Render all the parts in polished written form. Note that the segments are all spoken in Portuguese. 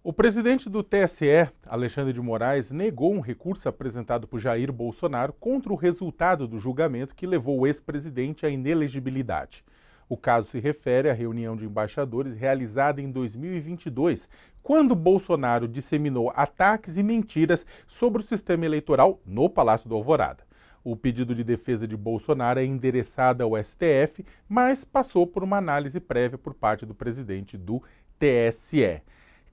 O presidente do TSE, Alexandre de Moraes, negou um recurso apresentado por Jair Bolsonaro contra o resultado do julgamento que levou o ex-presidente à inelegibilidade. O caso se refere à reunião de embaixadores realizada em 2022, quando Bolsonaro disseminou ataques e mentiras sobre o sistema eleitoral no Palácio do Alvorada. O pedido de defesa de Bolsonaro é endereçado ao STF, mas passou por uma análise prévia por parte do presidente do TSE.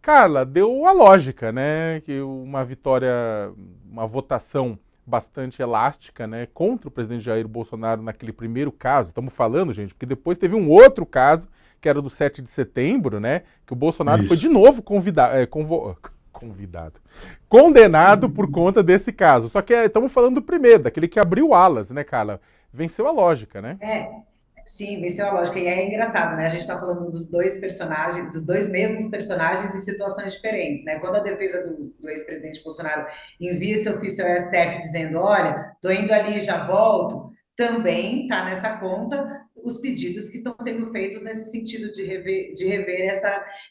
Carla, deu a lógica, né? Que uma vitória, uma votação bastante elástica, né? Contra o presidente Jair Bolsonaro naquele primeiro caso. Estamos falando, gente, porque depois teve um outro caso, que era do 7 de setembro, né? Que o Bolsonaro foi de Isso. novo condenado por conta desse caso. Só que estamos falando do primeiro, daquele que abriu alas, né, Carla? Venceu a lógica, né? É, sim, venceu a lógica. E é engraçado, né? A gente está falando dos dois personagens, dos dois mesmos personagens em situações diferentes, né? Quando a defesa do ex-presidente Bolsonaro envia esse ofício ao STF dizendo, olha, tô indo ali, já volto, também está nessa conta os pedidos que estão sendo feitos nesse sentido de rever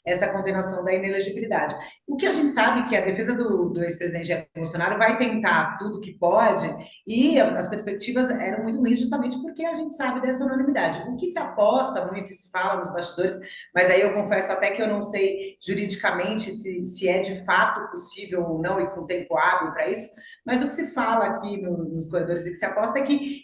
essa condenação da inelegibilidade. O que a gente sabe é que a defesa do ex-presidente Jair Bolsonaro vai tentar tudo que pode e as perspectivas eram muito ruins justamente porque a gente sabe dessa unanimidade. O que se aposta muito e se fala nos bastidores, mas aí eu confesso até que eu não sei juridicamente se é de fato possível ou não e com tempo hábil para isso, mas o que se fala aqui nos corredores e que se aposta é que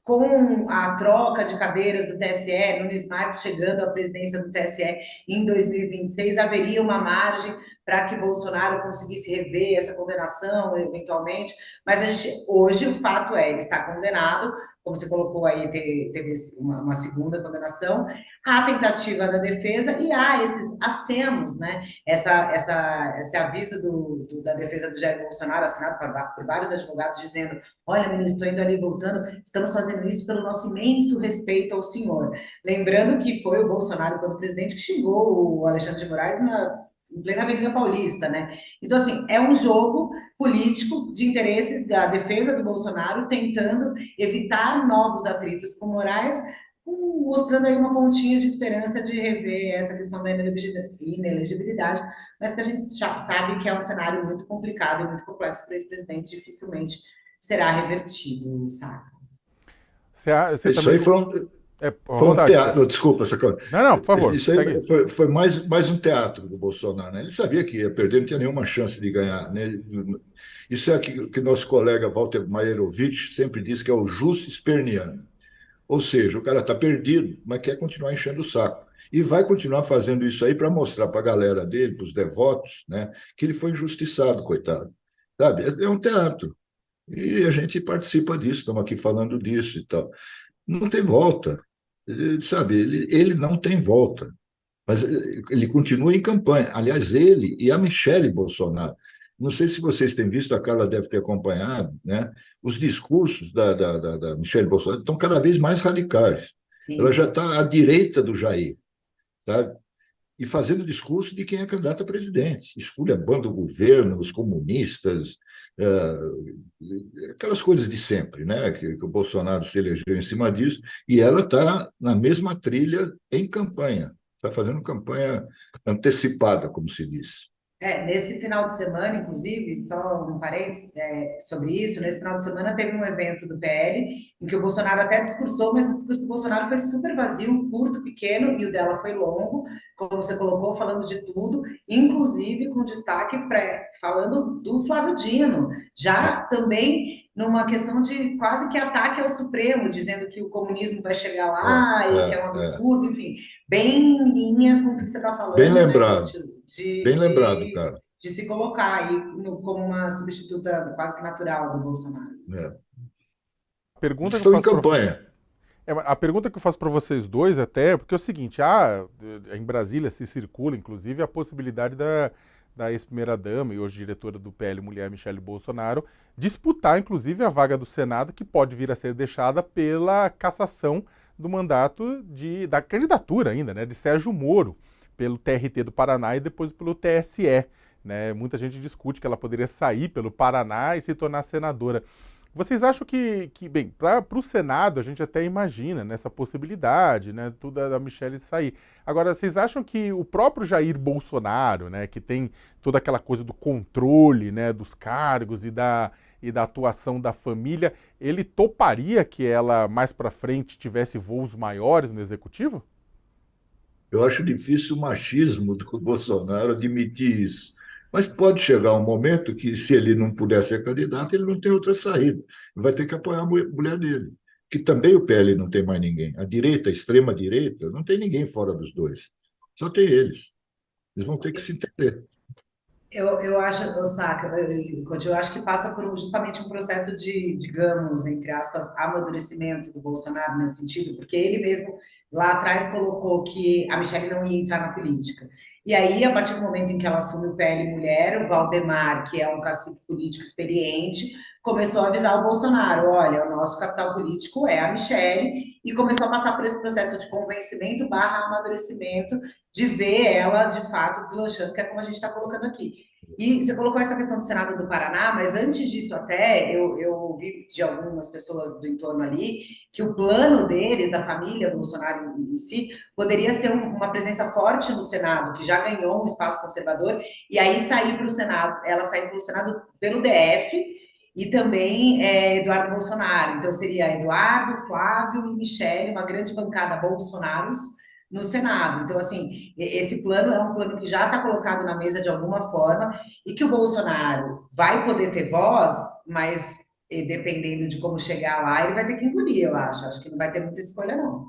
com a troca de cadeiras do TSE, Nunes Marques chegando à presidência do TSE em 2026, haveria uma margem para que Bolsonaro conseguisse rever essa condenação, eventualmente, mas hoje o fato é, ele está condenado, como você colocou aí, teve uma segunda condenação, há tentativa da defesa e há esses acenos, né? Esse aviso da defesa do Jair Bolsonaro, assinado por vários advogados, dizendo: olha, ministro, estou indo ali voltando, estamos fazendo isso pelo nosso imenso respeito ao senhor. Lembrando que foi o Bolsonaro, quando presidente, que xingou o Alexandre de Moraes em plena Avenida Paulista, né? Então, assim, é um jogo político de interesses da defesa do Bolsonaro, tentando evitar novos atritos com Moraes, mostrando aí uma pontinha de esperança de rever essa questão da inelegibilidade, mas que a gente já sabe que é um cenário muito complicado e muito complexo para esse presidente, dificilmente será revertido, sabe? Você Isso também. aí É, à foi um vontade, teatro, Sérgio. desculpa, Sacão. Não, não, por favor, Isso aí segue. foi mais um teatro do Bolsonaro, né? Ele sabia que ia perder, não tinha nenhuma chance de ganhar, né? Isso é aquilo que nosso colega Walter Maierovitch sempre diz que é o jus esperniano. Ou seja, o cara está perdido, mas quer continuar enchendo o saco. E vai continuar fazendo isso aí para mostrar para a galera dele, para os devotos, né, que ele foi injustiçado, coitado. Sabe? É um teatro. E a gente participa disso, estamos aqui falando disso e tal. Não tem volta. Sabe, ele não tem volta. Mas ele continua em campanha. Aliás, ele e a Michele Bolsonaro. Não sei se vocês têm visto, a Carla deve ter acompanhado, né? Os discursos da Michele Bolsonaro estão cada vez mais radicais. Ela já Sim. está à direita do Jair, sabe? E fazendo discurso de quem é candidato a presidente, esculhambando o governo, os comunistas, aquelas coisas de sempre, né? Que o Bolsonaro se elegeu em cima disso, e ela está na mesma trilha em campanha, está fazendo campanha antecipada, como se diz. Nesse final de semana, inclusive, só um parênteses sobre isso, nesse final de semana teve um evento do PL em que o Bolsonaro até discursou, mas o discurso do Bolsonaro foi super vazio, curto, pequeno, e o dela foi longo, como você colocou, falando de tudo, inclusive com destaque falando do Flávio Dino, já É, também numa questão de quase que ataque ao Supremo, dizendo que o comunismo vai chegar é, lá e que é um é. absurdo, enfim, bem em linha com o que você está Bem falando, né, lembrado, Coutinho? de, bem lembrado, de, cara. de se colocar aí como uma substituta quase que natural do Bolsonaro. É. A pergunta que eu Estão em faço para campanha. a pergunta que eu faço para vocês dois até, porque é o seguinte, em Brasília se circula, inclusive, a possibilidade da ex-primeira-dama e hoje diretora do PL Mulher, Michele Bolsonaro, disputar, inclusive, a vaga do Senado, que pode vir a ser deixada pela cassação do mandato da candidatura ainda, né, de Sérgio Moro, pelo TRT do Paraná e depois pelo TSE. Né? Muita gente discute que ela poderia sair pelo Paraná e se tornar senadora. Vocês acham bem, para o Senado a gente até imagina nessa possibilidade, né, tudo da Michelle sair. Agora, vocês acham que o próprio Jair Bolsonaro, né, que tem toda aquela coisa do controle, né, dos cargos e da atuação da família, ele toparia que ela mais para frente tivesse voos maiores no executivo? Eu acho difícil o machismo do Bolsonaro admitir isso. Mas pode chegar um momento que, se ele não puder ser candidato, ele não tem outra saída. Ele vai ter que apoiar a mulher dele. Que também o PL não tem mais ninguém. A direita, a extrema-direita, não tem ninguém fora dos dois. Só tem eles. Eles vão ter que se entender. Eu acho, Osaka, eu acho que passa por justamente um processo de, digamos, entre aspas, amadurecimento do Bolsonaro nesse sentido, porque ele mesmo lá atrás colocou que a Michelle não ia entrar na política. E aí, a partir do momento em que ela assume o PL Mulher, o Valdemar, que é um cacique político experiente, começou a avisar o Bolsonaro: olha, o nosso capital político é a Michelle, e começou a passar por esse processo de convencimento barra amadurecimento de ver ela, de fato, deslanchando, que é como a gente está colocando aqui. E você colocou essa questão do Senado do Paraná, mas antes disso até, eu ouvi de algumas pessoas do entorno ali, que o plano deles, da família Bolsonaro em si, poderia ser uma presença forte no Senado, que já ganhou um espaço conservador, e aí sair para o Senado, ela sair para o Senado pelo DF, e também Eduardo Bolsonaro. Então seria Eduardo, Flávio e Michele, uma grande bancada Bolsonaros, no Senado. Então, assim, esse plano é um plano que já está colocado na mesa de alguma forma e que o Bolsonaro vai poder ter voz, mas dependendo de como chegar lá, ele vai ter que engolir, eu acho. Acho que não vai ter muita escolha, não.